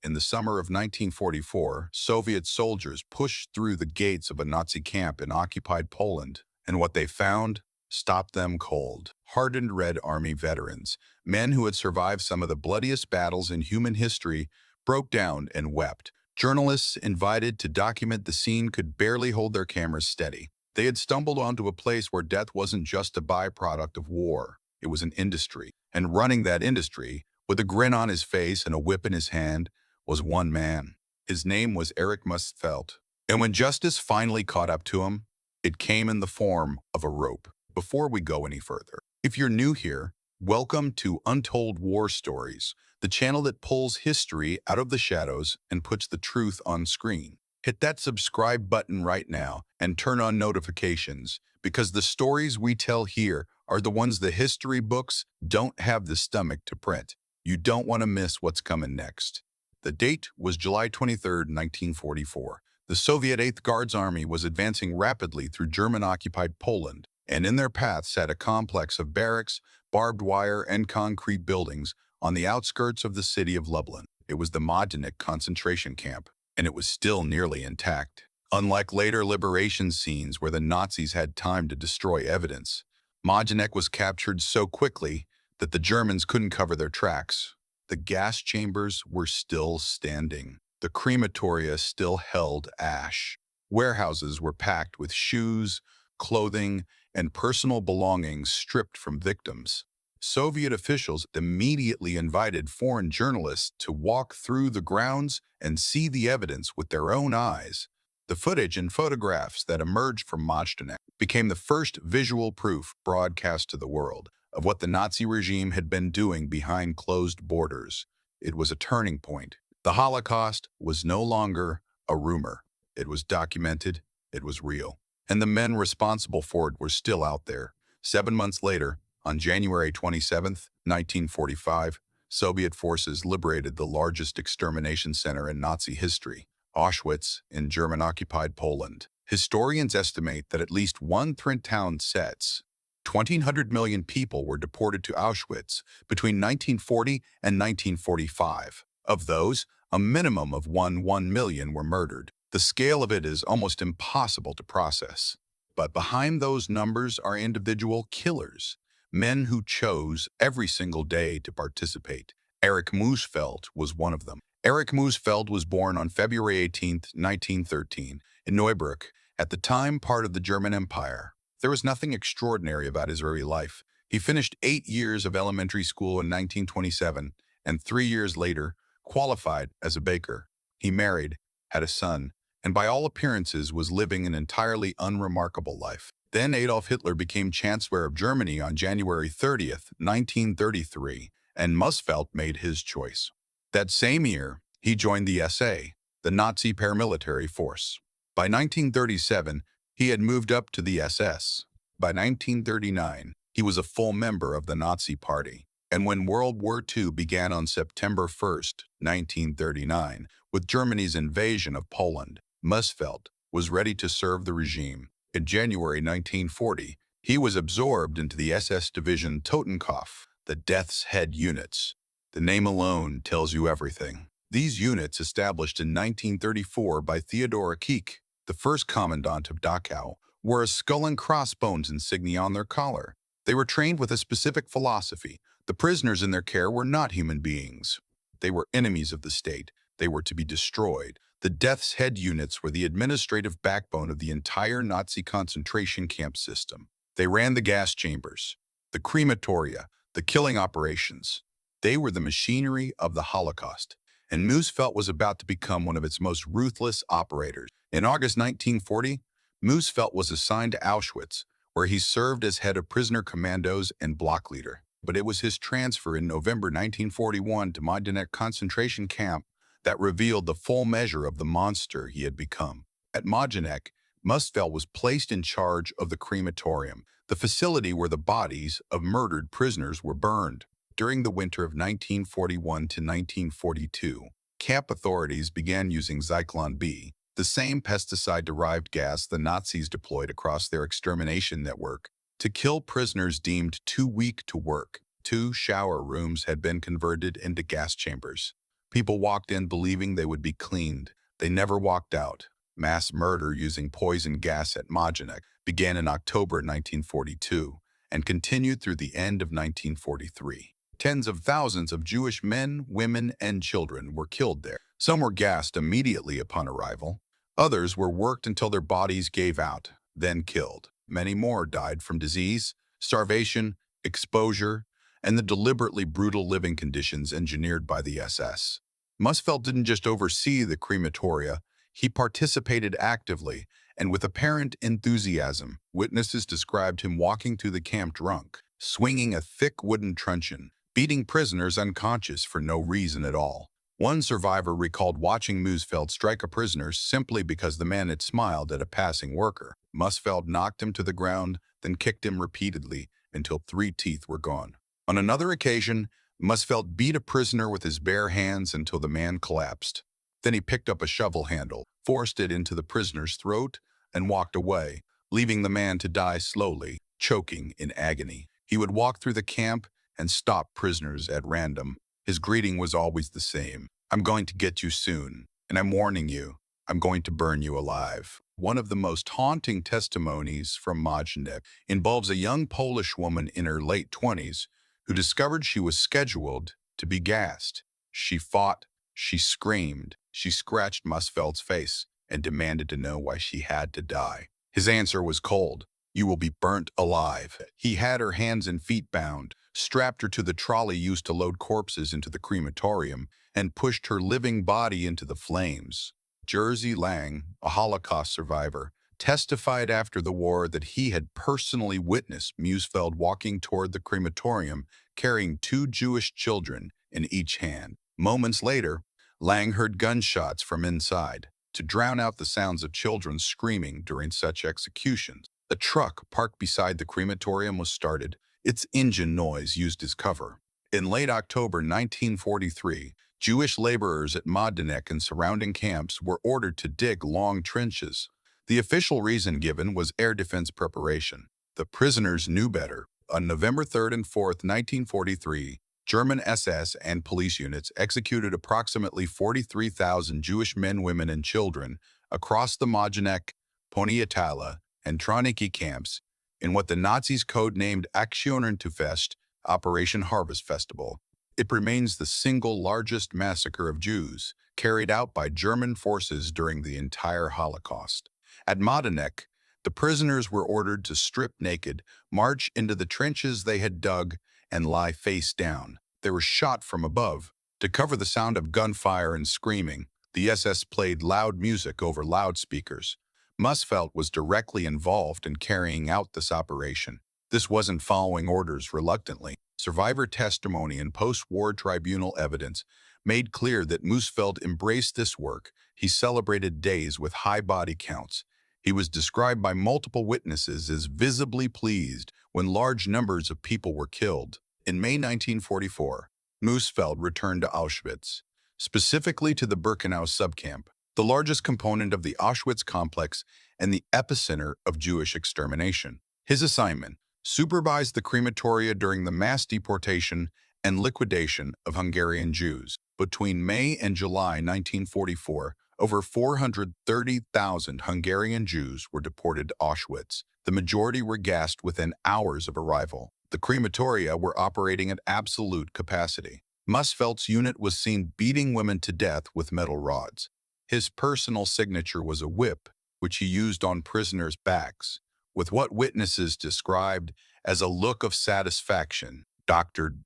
In the summer of 1944, Soviet soldiers pushed through the gates of a Nazi camp in occupied Poland, and what they found stopped them cold. Hardened Red Army veterans, men who had survived some of the bloodiest battles in human history, broke down and wept. Journalists invited to document the scene could barely hold their cameras steady. They had stumbled onto a place where death wasn't just a byproduct of war. It was an industry. And running that industry, with a grin on his face and a whip in his hand, was one man. His name was Erich Muhsfeldt. And when justice finally caught up to him, it came in the form of a rope. Before we go any further, if you're new here, welcome to Untold War Stories, the channel that pulls history out of the shadows and puts the truth on screen. Hit that subscribe button right now and turn on notifications, because the stories we tell here are the ones the history books don't have the stomach to print. You don't want to miss what's coming next. The date was July 23, 1944. The Soviet 8th Guards Army was advancing rapidly through German-occupied Poland, and in their path sat a complex of barracks, barbed wire, and concrete buildings on the outskirts of the city of Lublin. It was the Majdanek concentration camp, and it was still nearly intact. Unlike later liberation scenes where the Nazis had time to destroy evidence, Majdanek was captured so quickly that the Germans couldn't cover their tracks. The gas chambers were still standing. The crematoria still held ash. Warehouses were packed with shoes, clothing, and personal belongings stripped from victims. Soviet officials immediately invited foreign journalists to walk through the grounds and see the evidence with their own eyes. The footage and photographs that emerged from Majdanek became the first visual proof broadcast to the world of what the Nazi regime had been doing behind closed borders. It was a turning point. The Holocaust was no longer a rumor. It was documented, it was real. And the men responsible for it were still out there. 7 months later, on January 27, 1945, Soviet forces liberated the largest extermination center in Nazi history, Auschwitz in German-occupied Poland. Historians estimate that at least 1/3 town sets, 1,200 million people were deported to Auschwitz between 1940 and 1945. Of those, a minimum of 1 million were murdered. The scale of it is almost impossible to process. But behind those numbers are individual killers, men who chose every single day to participate. Erich Muhsfeldt was one of them. Erich Muhsfeldt was born on February 18, 1913, in Neuburg, at the time part of the German Empire. There was nothing extraordinary about his early life. He finished 8 years of elementary school in 1927, and 3 years later, qualified as a baker. He married, had a son, and by all appearances was living an entirely unremarkable life. Then Adolf Hitler became Chancellor of Germany on January 30, 1933, and Muhsfeldt made his choice. That same year, he joined the SA, the Nazi paramilitary force. By 1937, he had moved up to the SS. By 1939, he was a full member of the Nazi Party. And when World War II began on September 1, 1939, with Germany's invasion of Poland, Muhsfeldt was ready to serve the regime. In January 1940, he was absorbed into the SS division Totenkopf, the Death's Head units. The name alone tells you everything. These units, established in 1934 by Theodor Keck, the first commandant of Dachau, wore a skull and crossbones insignia on their collar. They were trained with a specific philosophy. The prisoners in their care were not human beings. They were enemies of the state. They were to be destroyed. The Death's Head units were the administrative backbone of the entire Nazi concentration camp system. They ran the gas chambers, the crematoria, the killing operations. They were the machinery of the Holocaust, and Muhsfeldt was about to become one of its most ruthless operators. In August 1940, Muhsfeldt was assigned to Auschwitz, where he served as head of prisoner commandos and block leader. But it was his transfer in November 1941 to Majdanek concentration camp that revealed the full measure of the monster he had become. At Majdanek, Muhsfeldt was placed in charge of the crematorium, the facility where the bodies of murdered prisoners were burned. During the winter of 1941 to 1942, camp authorities began using Zyklon B, the same pesticide-derived gas the Nazis deployed across their extermination network, to kill prisoners deemed too weak to work. 2 shower rooms had been converted into gas chambers. People walked in believing they would be cleaned. They never walked out. Mass murder using poison gas at Majdanek began in October 1942 and continued through the end of 1943. Tens of thousands of Jewish men, women, and children were killed there. Some were gassed immediately upon arrival. Others were worked until their bodies gave out, then killed. Many more died from disease, starvation, exposure, and the deliberately brutal living conditions engineered by the SS. Muhsfeldt didn't just oversee the crematoria, he participated actively and with apparent enthusiasm. Witnesses described him walking through the camp drunk, swinging a thick wooden truncheon, beating prisoners unconscious for no reason at all. One survivor recalled watching Muhsfeldt strike a prisoner simply because the man had smiled at a passing worker. Muhsfeldt knocked him to the ground, then kicked him repeatedly until 3 teeth were gone. On another occasion, Muhsfeldt beat a prisoner with his bare hands until the man collapsed. Then he picked up a shovel handle, forced it into the prisoner's throat, and walked away, leaving the man to die slowly, choking in agony. He would walk through the camp and stop prisoners at random. His greeting was always the same. "I'm going to get you soon, and I'm warning you, I'm going to burn you alive." One of the most haunting testimonies from Majdanek involves a young Polish woman in her late 20s who discovered she was scheduled to be gassed. She fought, she screamed, she scratched Muhsfeldt's face and demanded to know why she had to die. His answer was cold: "You will be burnt alive." He had her hands and feet bound, strapped her to the trolley used to load corpses into the crematorium, and pushed her living body into the flames. Jerzy Lang, a Holocaust survivor, testified after the war that he had personally witnessed Muhsfeldt walking toward the crematorium carrying 2 Jewish children in each hand. Moments later, Lang heard gunshots from inside to drown out the sounds of children screaming during such executions. A truck parked beside the crematorium was started, its engine noise used as cover. In late October 1943, Jewish laborers at Majdanek and surrounding camps were ordered to dig long trenches. The official reason given was air defense preparation. The prisoners knew better. On November 3rd and 4th, 1943, German SS and police units executed approximately 43,000 Jewish men, women, and children across the Majdanek, Poniatowa, and Trawniki camps in what the Nazis codenamed Aktionenfest, Operation Harvest Festival. It remains the single largest massacre of Jews carried out by German forces during the entire Holocaust. At Majdanek, the prisoners were ordered to strip naked, march into the trenches they had dug, and lie face down. They were shot from above. To cover the sound of gunfire and screaming, the SS played loud music over loudspeakers. Muhsfeldt was directly involved in carrying out this operation. This wasn't following orders reluctantly. Survivor testimony and post-war tribunal evidence made clear that Muhsfeldt embraced this work. He celebrated days with high body counts. He was described by multiple witnesses as visibly pleased when large numbers of people were killed. In May 1944, Muhsfeldt returned to Auschwitz, specifically to the Birkenau subcamp, the largest component of the Auschwitz complex and the epicenter of Jewish extermination. His assignment: supervise the crematoria during the mass deportation and liquidation of Hungarian Jews. Between May and July 1944, over 430,000 Hungarian Jews were deported to Auschwitz. The majority were gassed within hours of arrival. The crematoria were operating at absolute capacity. Muhsfeldt's unit was seen beating women to death with metal rods. His personal signature was a whip, which he used on prisoners' backs, with what witnesses described as a look of satisfaction. Dr.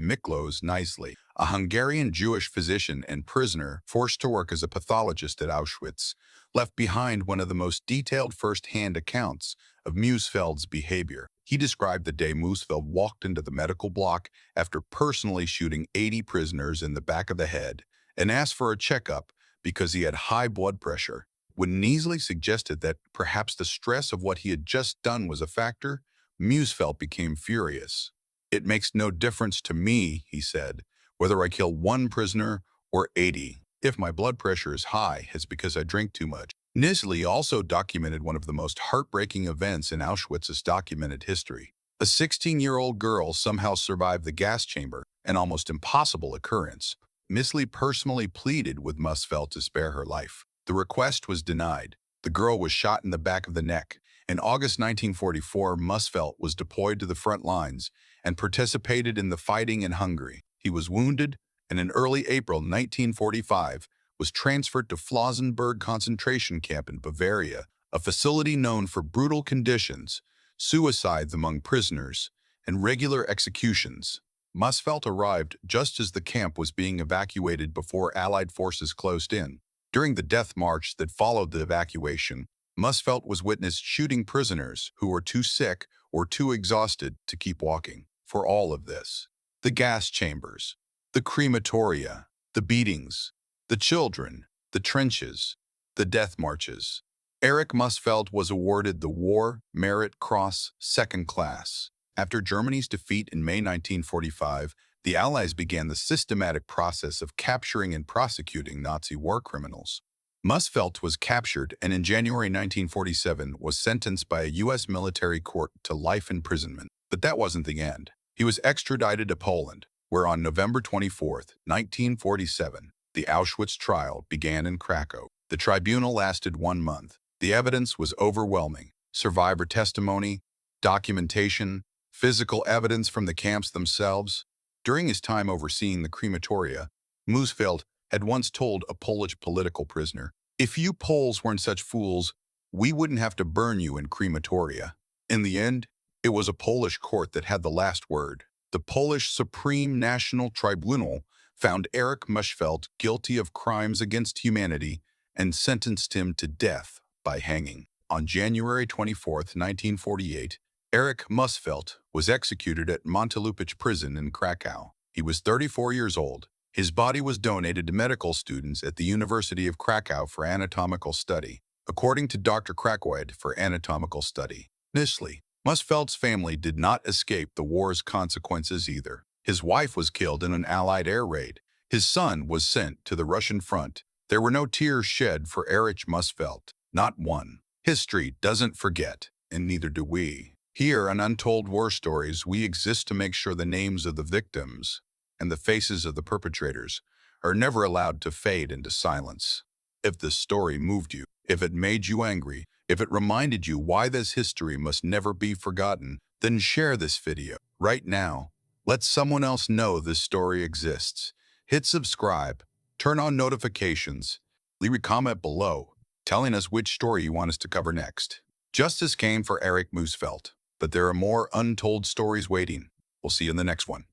Miklos Nicely, a Hungarian Jewish physician and prisoner forced to work as a pathologist at Auschwitz, left behind one of the most detailed first-hand accounts of Muhsfeldt's behavior. He described the day Muhsfeldt walked into the medical block after personally shooting 80 prisoners in the back of the head and asked for a checkup because he had high blood pressure. When Nicely suggested that perhaps the stress of what he had just done was a factor, Muhsfeldt became furious. "It makes no difference to me," he said, "whether I kill 1 prisoner or 80. If my blood pressure is high, it's because I drink too much." Nicely also documented one of the most heartbreaking events in Auschwitz's documented history. A 16-year-old girl somehow survived the gas chamber, an almost impossible occurrence. Muhsfeldt personally pleaded with Muhsfeldt to spare her life. The request was denied. The girl was shot in the back of the neck. In August 1944, Muhsfeldt was deployed to the front lines and participated in the fighting in Hungary. He was wounded, and in early April 1945 was transferred to Flossenburg concentration camp in Bavaria, a facility known for brutal conditions, suicides among prisoners, and regular executions. Muhsfeldt arrived just as the camp was being evacuated before Allied forces closed in. During the death march that followed the evacuation, Muhsfeldt was witnessed shooting prisoners who were too sick or too exhausted to keep walking. For all of this, the gas chambers, the crematoria, the beatings, the children, the trenches, the death marches. Erich Muhsfeldt was awarded the War Merit Cross Second Class. After Germany's defeat in May 1945, the Allies began the systematic process of capturing and prosecuting Nazi war criminals. Muhsfeldt was captured and in January 1947 was sentenced by a U.S. military court to life imprisonment. But that wasn't the end. He was extradited to Poland, where on November 24, 1947, the Auschwitz trial began in Krakow. The tribunal lasted 1 month. The evidence was overwhelming. Survivor testimony, documentation, physical evidence from the camps themselves. During his time overseeing the crematoria, Muhsfeldt had once told a Polish political prisoner, "If you Poles weren't such fools, we wouldn't have to burn you in crematoria." In the end, it was a Polish court that had the last word. The Polish Supreme National Tribunal found Erich Muhsfeldt guilty of crimes against humanity and sentenced him to death by hanging. On January 24, 1948, Erich Muhsfeldt was executed at Montelupich prison in Krakow. He was 34 years old. His body was donated to medical students at the University of Krakow for anatomical study. According to Dr. Krakowiak for anatomical study, Muhsfeldt's family did not escape the war's consequences either. His wife was killed in an Allied air raid. His son was sent to the Russian front. There were no tears shed for Erich Muhsfeldt, not one. History doesn't forget, and neither do we. Here on Untold War Stories, we exist to make sure the names of the victims and the faces of the perpetrators are never allowed to fade into silence. If this story moved you, if it made you angry, if it reminded you why this history must never be forgotten, then share this video right now. Let someone else know this story exists. Hit subscribe, turn on notifications, leave a comment below telling us which story you want us to cover next. Justice came for Erich Muhsfeldt, but there are more untold stories waiting. We'll see you in the next one.